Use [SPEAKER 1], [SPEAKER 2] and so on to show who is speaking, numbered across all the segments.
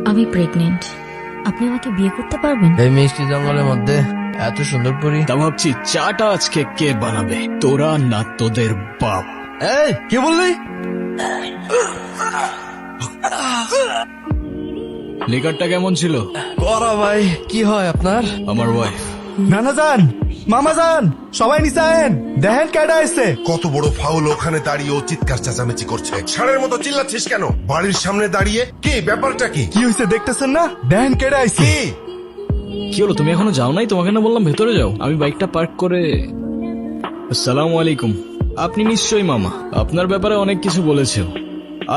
[SPEAKER 1] আমি প্রেগনেন্ট। আপনি আমাকে বিয়ে করতে পারবেন?
[SPEAKER 2] এই মিষ্টি জঙ্গলের মধ্যে এত সুন্দর পরি।
[SPEAKER 3] তা ভাবছি চাটা আজকে কে বানাবে, তোরা না তোদের বাপ?
[SPEAKER 2] এই কি বললি?
[SPEAKER 3] লিকারটা কেমন ছিল?
[SPEAKER 2] করা ভাই, কি হয় আপনার?
[SPEAKER 3] আমার ওয়াইফ।
[SPEAKER 4] নানা যান, মামা যান, সবাই নিচে আয়েন, দেখেন কেডা এসছে।
[SPEAKER 5] কত বড় ফাউল, ওখানে দাঁড়িয়ে ও চিৎকার চেঁচামেচি করছে। ষাঁড়ের মতো চিল্লাচ্ছিস কেন বাড়ির সামনে দাঁড়িয়ে? কি ব্যাপারটা কি?
[SPEAKER 4] কি হয়েছে দেখতেছেন না? দেখেন কেডা আইছে।
[SPEAKER 5] কি
[SPEAKER 3] কি হলো, তুমি এখনো যাও নাই? তোমাকে না বললাম ভেতরে যাও। আমি বাইকটা পার্ক করে। আসসালামু আলাইকুম। আপনি নিশ্চয়ই মামা, আপনার ব্যাপারে অনেক কিছু বলেছে।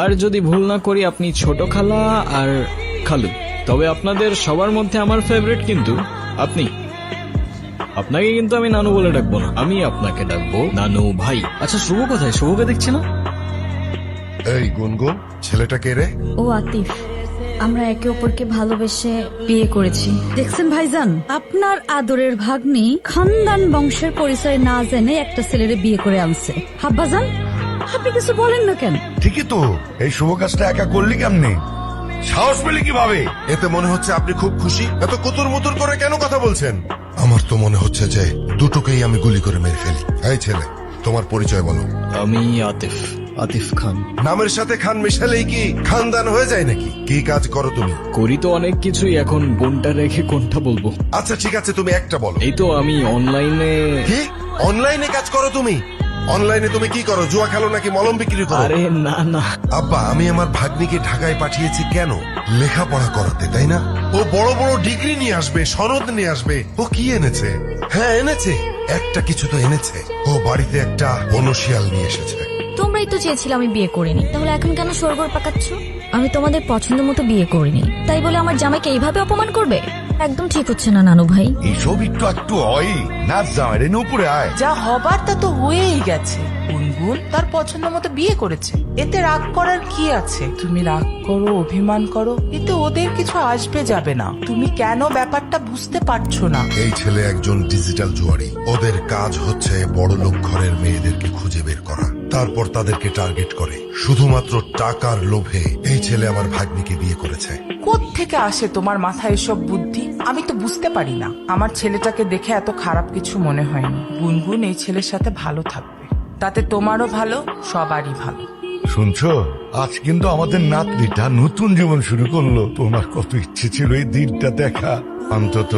[SPEAKER 3] আর যদি ভুল না করি আপনি ছোট খালা আর খালু। তবে আপনাদের সবার মধ্যে আমার ফেভারিট কিন্তু আপনি। আপনাকে কিন্তু আমি নানু বলে ডাকবো না, আমি আপনাকে ডাকবো নানু ভাই। আচ্ছা শুভ কোথায়? শুভকে দেখছি না।
[SPEAKER 5] এই গুনগুন, ছেলেটা কে রে?
[SPEAKER 1] ও আতিফ। আমরা একে অপরকে ভালোবেসে বিয়ে করেছি। দেখছেন ভাইজান, আপনার আদরের ভাগ্নি খানদান বংশের পরিচয় না জেনে একটা ছেলেরে বিয়ে করে আনছে। হাব্বাজান, আপনি কিছু বলেন না কেন?
[SPEAKER 6] ঠিকই তো, এই শুভ কাজটা একা করলি কেমনে? সাহস পেলি কিভাবে?
[SPEAKER 5] এতে মনে হচ্ছে আপনি খুব খুশি। এত কুতুর মুতুর করে কেন কথা বলছেন? আমার তো মনে হচ্ছে যে দুটোকেই আমি গুলি করে মেরে ফেলি। এই ছেলে, তোমার পরিচয় বলো।
[SPEAKER 3] আমি আতিফ, আতিফ খান।
[SPEAKER 5] নামের সাথে খান মিশালেই কি খানদান হয়ে যায় নাকি? কি কাজ করো তুমি?
[SPEAKER 3] করি তো অনেক কিছুই, এখন কোনটা রেখে কোনটা বলবো?
[SPEAKER 5] আচ্ছা ঠিক আছে, তুমি একটা বলো।
[SPEAKER 3] এই তো আমি অনলাইনে।
[SPEAKER 5] কি অনলাইনে কাজ করো তুমি? অনলাইনে তুমি কি করো? জুয়া খেলো নাকি মলম বিক্রি করো?
[SPEAKER 3] আরে না না,
[SPEAKER 5] আব্বা, আমি আমার ভাগ্নিকে ঢাকায় পাঠিয়েছি কেন? লেখাপড়া করাতে, তাই না? ও বড় বড় ডিগ্রি নিয়ে আসবে, সনদ নিয়ে আসবে। ও কি এনেছে? হ্যাঁ এনেছে, একটা কিছু তো এনেছে। ও বাড়িতে একটা বনশিয়াল নিয়ে এসেছে।
[SPEAKER 1] তোমরাই তো চেয়েছিলে আমি বিয়ে করিনি, তাহলে এখন কেন সরগর পাকাচ্ছ? আমি তোমাদের পছন্দ মতো বিয়ে করিনি, তাই বলে আমার জামাইকে এইভাবে অপমান করবে? একদম ঠিক হচ্ছে না নানু ভাই।
[SPEAKER 6] এইসব একটু একটু হয়। নাচ জামাই রে, উপরে আয়।
[SPEAKER 7] যা হবার তা তো হয়েই গেছে। গুনগুন তার পছন্দ মতো বিয়ে করেছে, এতে রাগ করার কি আছে? তুমি রাগ করো, অভিমান করো, এতে ওদের কিছু আসবে যাবে না। তুমি কেন ব্যাপারটা বুঝতে পারছো না?
[SPEAKER 5] এই ছেলে একজন ডিজিটাল জুয়ারি। ওদের কাজ হচ্ছে বড় লোক ঘরের মেয়েদেরকে খুঁজে বের করা, তারপর তাদেরকে টার্গেট করে। শুধুমাত্র টাকার লোভে এই ছেলে আমার ভাগ্নিকে বিয়ে করেছে।
[SPEAKER 7] কোত্থেকে আসে তোমার মাথায় এসব বুদ্ধি? আমি তো বুঝতে পারি না। আমার ছেলেটাকে দেখে এত খারাপ কিছু মনে হয়নি। গুনগুন এই ছেলের সাথে ভালো থাকবে, তাতে তোমারও ভালো, সবারই ভালো।
[SPEAKER 6] শুনছো, আজ কিন্তু আমাদের নাতনিটা নতুন জীবন শুরু করলো। তোমার কত ইচ্ছে ছিল এই দিনটা দেখা। অন্তত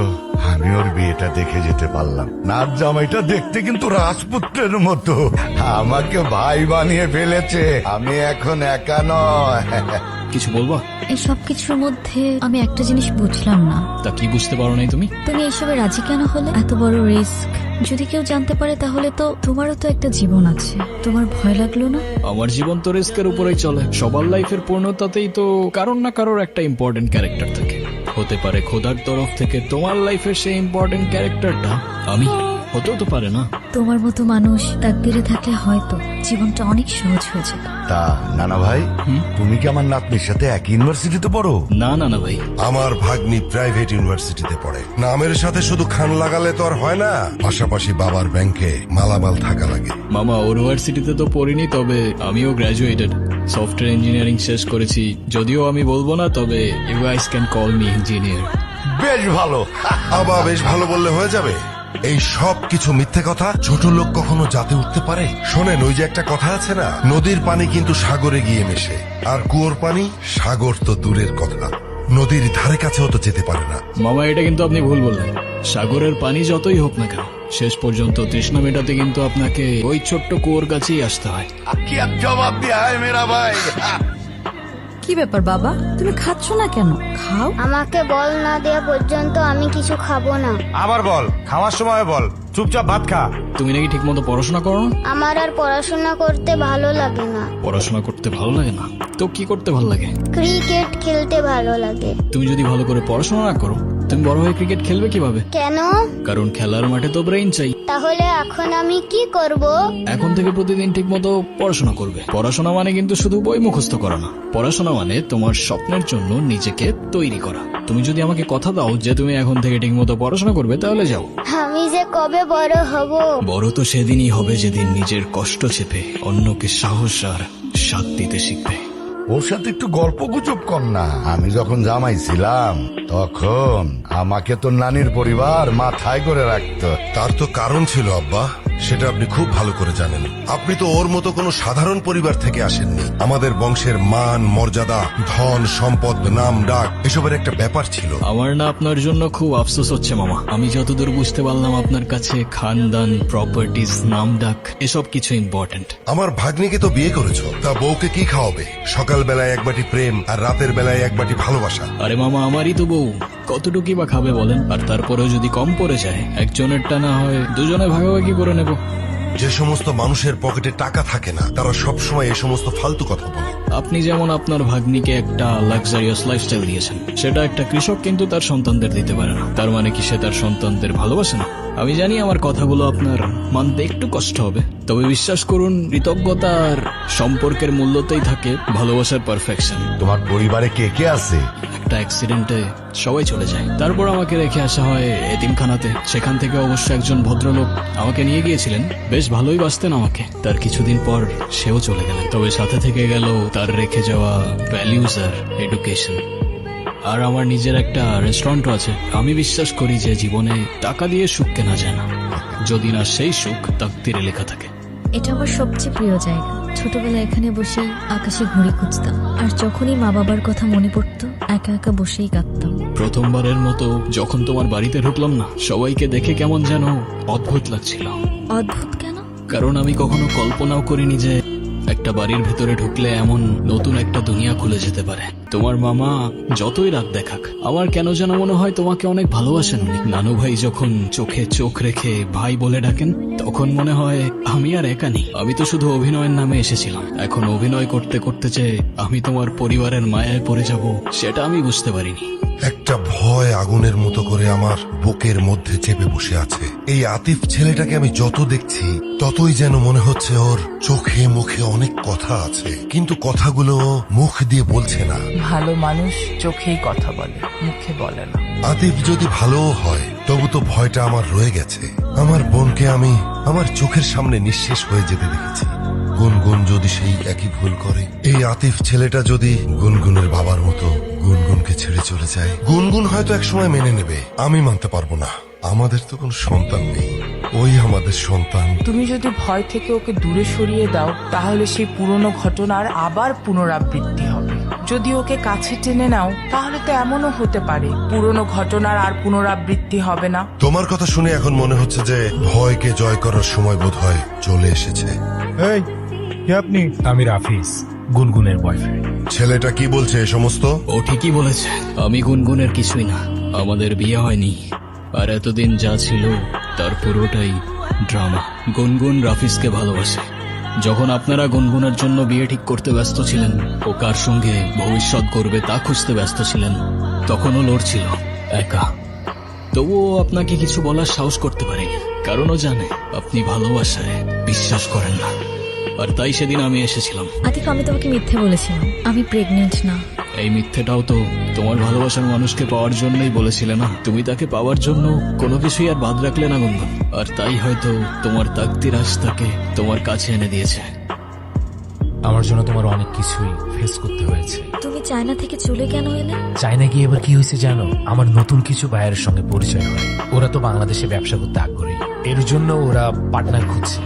[SPEAKER 6] আমি ওর বিয়েটা দেখে যেতে পারলাম। নাচ জামাইটা দেখতে কিন্তু রাজপুত্রের মতো। আমাকে ভাই বানিয়ে ফেলেছে। আমি এখন একা নয়।
[SPEAKER 3] কিছু বলবা?
[SPEAKER 1] এই সব কিছুর মধ্যে আমি একটা জিনিস বুঝলাম না।
[SPEAKER 3] তা কি বুঝতে পারো নাই তুমি?
[SPEAKER 1] তুমি এইসবে রাজি কেন হলে? এত বড় রিস্ক যদি কেউ জানতে পারে তাহলে তো তোমারও তো একটা জীবন আছে। তোমার ভয় লাগলো না?
[SPEAKER 3] আমার জীবন তো রিস্কের উপরেই চলে। সবার লাইফের পূর্ণতাতেই তো কারোর না কারোর একটা ইম্পর্টেন্ট ক্যারেক্টার থাকে। হতে পারে খোদার তরফ থেকে তোমার লাইফের সেই ইম্পর্টেন্ট ক্যারেক্টারটা আমি, হতেও তো পারে না।
[SPEAKER 1] তোমার মতো মানুষ তাকদিরে থাকলে হয়তো জীবনটা অনেক সহজ হয়ে যেত।
[SPEAKER 6] তা নানা ভাই, তুমি কি আমার নাতনির সাথে এক ইউনিভার্সিটিতে পড়ো?
[SPEAKER 3] না না না ভাই,
[SPEAKER 5] আমার ভাগ্নি প্রাইভেট ইউনিভার্সিটিতে পড়ে। নামের সাথে শুধু খান লাগালে তো আর হয় না, পাশাপাশি বাবার ব্যাংকে মালামাল থাকা লাগে।
[SPEAKER 3] মামা ইউনিভার্সিটিতে তো পড়িনি, তবে আমিও গ্রাজুয়েটেড। সফটওয়্যার ইঞ্জিনিয়ারিং শেষ করেছি। যদিও আমি বলবো না, তবে you guys can call me engineer.
[SPEAKER 6] বেশ ভালো।
[SPEAKER 5] আবা, বেশ ভালো বললে হয়ে যাবে? এই সব কিছু মিথ্যে কথা। ছোট লোক কখনো জাতে উঠতে পারে? শোনেন, ওই যে একটা কথা আছে না, নদীর পানি কিন্তু সাগরে গিয়ে মেশে, আর কুয়োর পানি সাগর তো দূরের কথা, নদীর ধারে কাছেও তো যেতে পারে না।
[SPEAKER 3] মামা এটা কিন্তু আপনি ভুল বললেন। সাগরের পানি যতই হোক না কেন, শেষ পর্যন্ত তৃষ্ণা মেটাতে কিন্তু আপনাকে ওই ছোট্ট কুয়োর কাছেই আসতে হয়।
[SPEAKER 6] কি এক জবাব দিয়া হয় মেরা ভাই।
[SPEAKER 1] কি ব্যাপার বাবা, তুমি খাচ্ছ না কেন? খাও।
[SPEAKER 8] আমাকে বল না দেওয়া পর্যন্ত আমি কিছু খাবো না।
[SPEAKER 4] আবার বল, খাওয়ার সময় বল, চুপচাপ ভাত খা।
[SPEAKER 3] তুমি নাকি ঠিক মতো পড়াশোনা করো না?
[SPEAKER 8] আমার আর পড়াশোনা করতে ভালো লাগে না।
[SPEAKER 3] পড়াশোনা করতে ভালো লাগে না তো কি করতে ভালো লাগে?
[SPEAKER 8] ক্রিকেট খেলতে ভালো লাগে।
[SPEAKER 3] তুমি যদি ভালো করে পড়াশোনা না করো, তুমি বড় হয়ে ক্রিকেট খেলবে কিভাবে?
[SPEAKER 8] কেন?
[SPEAKER 3] কারণ খেলার মাঠে তো ব্রেইন চাই।
[SPEAKER 8] তাহলে এখন আমি কি করব?
[SPEAKER 3] এখন থেকে প্রতিদিন ঠিক মতো পড়াশোনা করবে। পড়াশোনা মানে কিন্তু শুধু বই মুখস্থ করা না। পড়াশোনা মানে তোমার স্বপ্নের জন্য নিজেকে তৈরি করা। তুমি যদি আমাকে কথা দাও যে তুমি এখন থেকে ঠিক মতো পড়াশোনা করবে, তাহলে যাও।
[SPEAKER 8] আমি যে কবে বড় হব?
[SPEAKER 3] বড় তো সেদিনই হবে যেদিন নিজের কষ্ট চেপে অন্যকে সাহস আর সাথ দিতে শিখবে।
[SPEAKER 6] ওর সাথে একটু গল্প গুজব কর না। আমি যখন জামাই ছিলাম তখন আমাকে তো নানির পরিবার মাথায় করে রাখতো।
[SPEAKER 5] তার তো কারণ ছিল আব্বা, সেটা আপনি খুব ভালো করে জানেন। আপনি তো ওর মতো কোনো সাধারণ পরিবার থেকে আসেননি। আমাদের বংশের মান মর্যাদা, ধন সম্পদ, নাম ডাক এসবের একটা ব্যাপার ছিল।
[SPEAKER 3] আমার না আপনার জন্য খুব আফসোস হচ্ছে মামা। আমি যতদূর বুঝতে পারলাম আপনার কাছে খানদান, প্রপার্টিজ, নাম ডাক এসব কিছু ইম্পর্টেন্ট।
[SPEAKER 5] আমার ভাগ্নিকে তো বিয়ে করেছো, তা বউকে কি খাওয়াবে? সকাল বেলায় এক বাটি প্রেম আর রাতের বেলায় এক বাটি ভালোবাসা।
[SPEAKER 3] আরে মামা, আমারই তো বউ, কতটুকুই বা খাবে বলেন? আর তারপরেও যদি কম পড়ে যায়, একজনেরটা না হয় দুজনে ভাগাভাগি করে নেব।
[SPEAKER 5] যে সমস্ত মানুষের পকেটে টাকা থাকে না, তারা সব সময় এই সমস্ত ফালতু কথা বলে।
[SPEAKER 3] আপনি যেমন আপনার ভাগ্নিকে একটা লাক্সারিয়াস লাইফস্টাইল দিয়েছেন, সেটা একটা কৃষক কিন্তু তার সন্তানদের দিতে পারে না। তার মানে কি সে তার সন্তানদের ভালোবাসে না? আমি জানি আমার কথাগুলো আপনার মানতে একটু কষ্ট হবে, তবে বিশ্বাস করুন, কৃতজ্ঞতা আর সম্পর্কের মূল্যতেই থাকে ভালোবাসার পারফেকশন।
[SPEAKER 6] তোমার পরিবারে কে কে আছে?
[SPEAKER 3] একটা অ্যাক্সিডেন্টে সবাই চলে যায়, তারপর আমাকে রেখে আসা হয় এতিমখানাতে। সেখান থেকে অবশ্য একজন ভদ্রলোক আমাকে নিয়ে গিয়েছিলেন, বেশ ভালোই বাসতেন আমাকে। তার কিছুদিন পর সেও চলে গেলেন, তবে সাথে থেকে গেল তার রেখে যাওয়া ভ্যালিউজ আর এডুকেশন। আর আমার নিজের একটা রেস্টুরেন্টও আছে। আমি বিশ্বাস করি যে জীবনে টাকা দিয়ে সুখ কেনা যায় না, যদি না সেই সুখ তাকদিরে লেখা থাকে।
[SPEAKER 1] এটা আমার সবচেয়ে প্রিয় জায়গা। ছোটবেলায় এখানে বসেই আকাশে ঘুড়ি খুঁজতাম, আর যখনই মা বাবার কথা মনে পড়তো একা একা বসেই কাঁদতাম।
[SPEAKER 3] প্রথমবারের মতো যখন তোমার বাড়িতে ঢুকলাম না, সবাইকে দেখে কেমন যেন অদ্ভুত লাগছিল।
[SPEAKER 1] অদ্ভুত কেন?
[SPEAKER 3] কারণ আমি কখনো কল্পনাও করিনি যে একটা বাড়ির ভেতরে ঢুকলে এমন নতুন একটা দুনিয়া খুলে যেতে পারে। তোমার মামা যতই রাগ দেখাক, আমার কেন যেন মনে হয় তোমাকে অনেক ভালোবাসেন উনি। নানু ভাই যখন চোখে চোখ রেখে ভাই বলে ডাকেন, তখন মনে হয় আমি আর একা নেই। আমি তো শুধু অভিনয়ের নামে এসেছিলাম, এখন অভিনয় করতে করতে যে আমি তোমার পরিবারের মায়ায় পড়ে যাব, সেটা আমি বুঝতে পারিনি।
[SPEAKER 5] একটা ভয় আগুনের মতো করে আমার বুকের মধ্যে চেপে বসে আছে। এই আতিফ ছেলেটাকে আমি যত দেখছি, ততই যেন মনে হচ্ছে ওর চোখে মুখে অনেক কথা আছে, কিন্তু কথাগুলো মুখ দিয়ে বলছে না।
[SPEAKER 7] ভালো মানুষ চোখেই কথা বলে, মুখে বলে না।
[SPEAKER 5] আতিফ যদি ভালোও হয়, তবু তো ভয়টা আমার রয়ে গেছে। আমার বোনকে আমি আমার চোখের সামনে নিঃশেষ হয়ে যেতে দেখেছি। গুনগুন যদি সেই একই ভুল করে, এই আতিফ ছেলেটা যদি গুনগুনের বাবার মতো গুনগুনকে ছেড়ে চলে যায়, গুনগুন হয়তো একসময় মেনে নেবে, আমি মানতে পারবো না। আমাদের তো কোনো সন্তান নেই, ওই আমাদের সন্তান।
[SPEAKER 7] তুমি যদি ভয় থেকে ওকে দূরে সরিয়ে দাও, তাহলে সেই পুরনো ঘটনার আবার পুনরাবৃত্তি হবে। যদি ওকে কাছে টেনে নাও, তাহলে তো এমনও হতে পারে পুরনো ঘটনার আর পুনরাবৃত্তি হবে না।
[SPEAKER 5] তোমার কথা শুনে এখন মনে হচ্ছে যে ভয়কে জয় করার সময় বোধহয় চলে এসেছে।
[SPEAKER 4] এই কে আপনি? আমি রাফিজ, গুনগুনের বয়ফ্রেন্ড।
[SPEAKER 5] ছেলেটা কি বলছে এ সমস্ত?
[SPEAKER 3] ও ঠিকই বলেছে, আমি গুনগুনের কিছুই না। আমাদের বিয়ে হয়নি, আর এতদিন যা ছিল তার পুরোটাই ড্রামা। গুনগুন রাফিজকে ভালোবাসে। যখন আপনারা গুনগুনের জন্য বিয়ে ঠিক করতে ব্যস্ত ছিলেন, ও কার সঙ্গে ভবিষ্যৎ করবে তা খুঁজতে ব্যস্ত ছিলেন, তখনও লড়ছিল একা। তবুও আপনাকে কিছু বলার সাহস করতে পারেনি, কারণ ও জানে আপনি ভালোবাসায় বিশ্বাস করেন না। আর তাই সেদিন আমি এসেছিলাম।
[SPEAKER 1] আতিফ, আমি তোমাকে মিথ্যে বলেছিলাম, আমি প্রেগনেন্ট না।
[SPEAKER 3] এই মিথ্যেটাও তো তোমার ভালোবাসার মানুষকে পাওয়ার জন্যই বলেছিলে না? তুমি তাকে পাওয়ার জন্য কোনো কিছুই আর বাদ রাখলে না গুনগুন, আর তাই হয়তো তোমার তাকদির আজ তাকে তোমার কাছে এনে দিয়েছে।
[SPEAKER 9] আমার জন্য তোমার অনেক কিছুই ফেস করতে হয়েছে।
[SPEAKER 1] তুমি চায়না থেকে চলে কেন এলে?
[SPEAKER 9] চায়না গিয়ে এবার কি হয়েছে জানো? আমার নতুন কিছু বায়ারের সঙ্গে পরিচয় হয়। ওরা তো বাংলাদেশে ব্যবসা করতে আগ্রহী, এর জন্য ওরা পার্টনার খুঁজছে।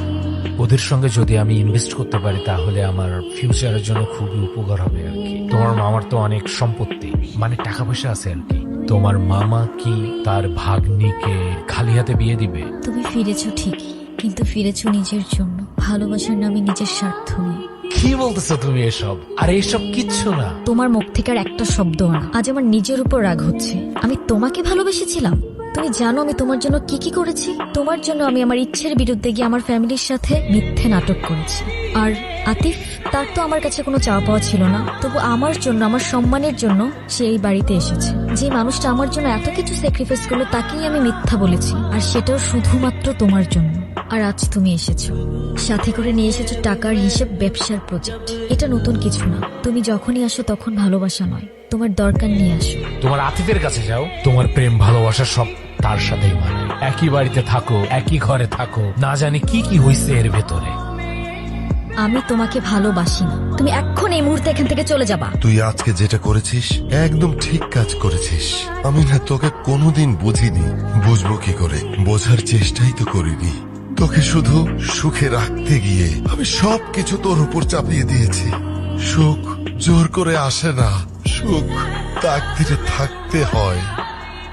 [SPEAKER 9] ওদের সঙ্গে যদি আমি ইনভেস্ট করতে পারি, তাহলে আমার ফিউচারের জন্য খুবই উপকার হবে আর কি। তোমার মামার তো অনেক সম্পত্তি, মানে টাকা পয়সা আছে আর কি। তোমার মামা কি তার ভাগ্নিকে খালি হাতে বিয়ে দিবে?
[SPEAKER 1] তুমি ফিরেছো ঠিকই, কিন্তু ফিরেছো নিজের জন্য, ভালোবাসার নামে নিজের স্বার্থ নিয়ে।
[SPEAKER 9] কি বলতেছো তুমি এসব? আর এসব কিচ্ছু না।
[SPEAKER 1] তোমার মুখ থেকে আর একটা শব্দ না। আজ আমার নিজের উপর রাগ হচ্ছে। আমি তোমাকে ভালোবেসেছিলাম। তুমি জানো আমি তোমার জন্য কি কি করেছি? তোমার জন্য আমি আমার ইচ্ছের বিরুদ্ধে গিয়ে আমার ফ্যামিলির সাথে মিথ্যে নাটক করেছি। আর আতিফ, তার তো আমার কাছে কোনো চাওয়া পাওয়া ছিল না, তবু আমার জন্য, আমার সম্মানের জন্য সে এই বাড়িতে এসেছে। যে মানুষটা আমার জন্য এত কিছু স্যাক্রিফাইস করলো, তাকেই আমি মিথ্যা বলেছি, আর সেটাও শুধুমাত্র তোমার জন্য। আর আজ তুমি এসেছো, সাথে করে নিয়ে এসেছো টাকার হিসেব, ব্যবসার প্রজেক্ট। এটা নতুন কিছু না। তুমি যখনই আসো তখন ভালোবাসা নয়, তোমার দরকার নিয়ে আসো।
[SPEAKER 9] তোমার আতিফের কাছে যাও, তোমার প্রেম ভালোবাসা সব তার সাথেই মানায়। একই বাড়িতে থাকো, একই ঘরে থাকো, না জানি কি কি হয়েছে এর ভেতরে।
[SPEAKER 1] আমি তোমাকে ভালোবাসি না। তুমি এখন এই মুহূর্তে এখান থেকে চলে যাবা।
[SPEAKER 5] তুই আজকে যেটা করেছিস একদম ঠিক কাজ করেছিস। আমি না তোকে কোনোদিন বুঝিনি, বুঝবো কি করে, বোঝার চেষ্টাই তো করিনি। তোকে শুধু সুখে রাখতে গিয়ে আমি সবকিছু তোর উপর চাপিয়ে দিয়েছি। সুখ জোর করে আসে না, সুখ তাকদিরে থাকতে হয়।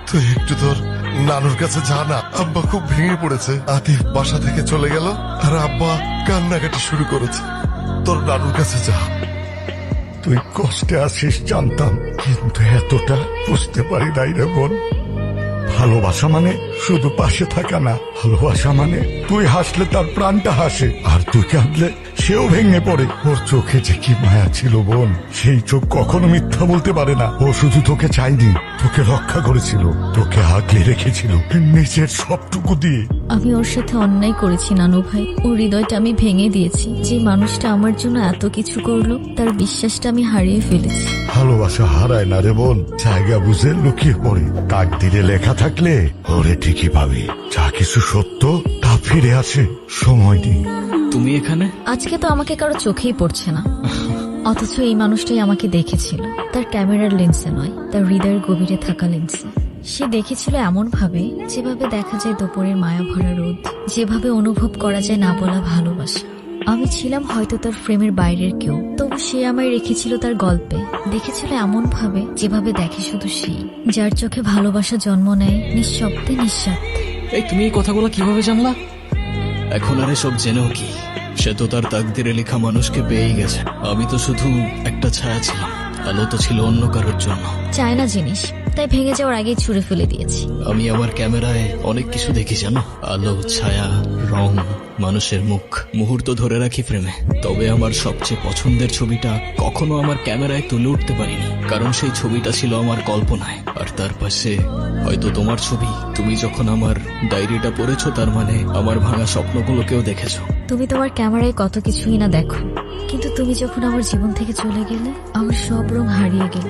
[SPEAKER 5] তুই একটু তোর নানুর কাছে যা না। আব্বা খুব ভেঙে পড়েছে, আতিফ বাসা থেকে চলে গেল আর আব্বা কান্নাকাটি শুরু করেছে। তোর নানুর কাছে যা।
[SPEAKER 6] তুই কষ্টে আছিস জানতাম, কিন্তু এতটা বুঝতে পারি নাই রে বোন। ভালোবাসা মানে শুধু পাশে থাকা না, ভালোবাসা মানে তুই হাসলে তার প্রাণটা হাসে, আর তুই কাঁদলে সেও ভেঙে পড়ে। ওর চোখে যে কি মায়া ছিল বোন, সেই চোখ কখনো মিথ্যা বলতে পারে না। ও শুধু তোকে চাইনি, তোকে রক্ষা করেছিল, তোকে আগলে রেখেছিল নিজের সবটুকু দিয়ে।
[SPEAKER 1] আমি ওর সাথে অন্যায় করেছি নানু ভাই। ওর হৃদয়টা আমি ভেঙে দিয়েছি। যে মানুষটা আমার জন্য এত কিছু করলো, তার বিশ্বাসটা আমি হারিয়ে ফেলেছি।
[SPEAKER 6] ভালোবাসা হারায় না রে বোন, জায়গা বুঝে লুকিয়ে পড়ে। তাকদিরে লেখা থাকলে ওরে ঠিকই পাবে। যা কিছু সত্য তা ফিরে আসে, সময় নেই।
[SPEAKER 3] তুমি এখানে?
[SPEAKER 1] আজকে তো আমাকে কারো চোখেই পড়ছে না, অথচ এই মানুষটাই আমাকে দেখেছিল। তার ক্যামেরার লেন্সে নয়, তার হৃদয়ের গভীরে থাকা লেন্সে। সে দেখেছিল এমন ভাবে যেভাবে দেখা যায় দুপুরের মায়া ভরা রোদ, যেভাবে অনুভব করা যায় না বলা ভালোবাসা। আমি ছিলাম হয়তো তার ফ্রেমের বাইরের কেউ, তবু সে আমায় রেখেছিল তার গল্পে। দেখেছিল এমন ভাবে যেভাবে দেখে শুধু সেই, যার চোখে ভালোবাসা জন্ম নেয় নিঃশব্দে নিঃস্বার্থে।
[SPEAKER 3] এই তুমি এই কথাগুলো কিভাবে জানলা? এখন আর এসব জেনেও কি? সে তো তার তাকদিরে লেখা মানুষকে পেয়েই গেছে। আমি তো শুধু একটা ছায়া ছিলাম, আলো তো ছিল অন্য কারোর জন্য।
[SPEAKER 1] চায়না জিনিস, তাই ভেঙে যাওয়ার আগেই ছুঁড়ে ফেলে দিয়েছি।
[SPEAKER 3] আমি আমার ক্যামেরায় অনেক কিছু দেখি জানো, আলো, ছায়া, রং, মানুষের মুখ, মুহূর্ত ধরে রাখি ফ্রেমে। তবে আমার সবচেয়ে পছন্দের ছবিটা কখনো আমার ক্যামেরায় তুলে উঠতে পারিনি, কারণ সেই ছবিটা ছিল আমার কল্পনায়। আর তার পাশে হয়তো তোমার ছবি। তুমি যখন আমার ডায়েরিটা পড়েছো, তার মানে আমার ভাঙা স্বপ্নগুলোকেও দেখেছো।
[SPEAKER 1] তুমি তোমার ক্যামেরায় কত কিছুই না দেখো, কিন্তু তুমি যখন আমার জীবন থেকে চলে গেলে, আমার সব রং হারিয়ে গেল।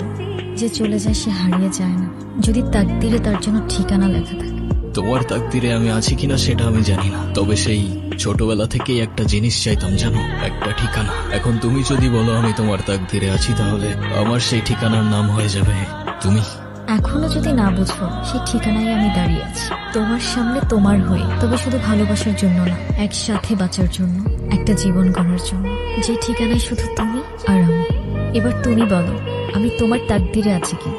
[SPEAKER 1] যে চলে যায় সে হারিয়ে যায় না, যদি তাকদিরে তার জন্য ঠিকানা লেখা থাকে।
[SPEAKER 3] তোমার তাকদিরে আমি আছি কিনা সেটা আমি জানি না, তবে সেই ছোটবেলা থেকেই একটা জিনিস চাইতাম জানো, একটা ঠিকানা। এখন তুমি যদি বলো আমি তোমার তাকদিরে আছি, তাহলে আমার সেই ঠিকানার নাম হয়ে যাবে তুমি।
[SPEAKER 1] এখনো যদি না বুঝো, সেই ঠিকানায় আমি দাঁড়িয়ে আছি তোমার সামনে, তোমার হয়ে। তবে শুধু ভালোবাসার জন্য না, একসাথে বাঁচার জন্য, একটা জীবন গড়ার জন্য। যে ঠিকানায় শুধু তুমি আর আমি। এবার তুমি বলো, আমি তোমার তাকদিরে আছি কি?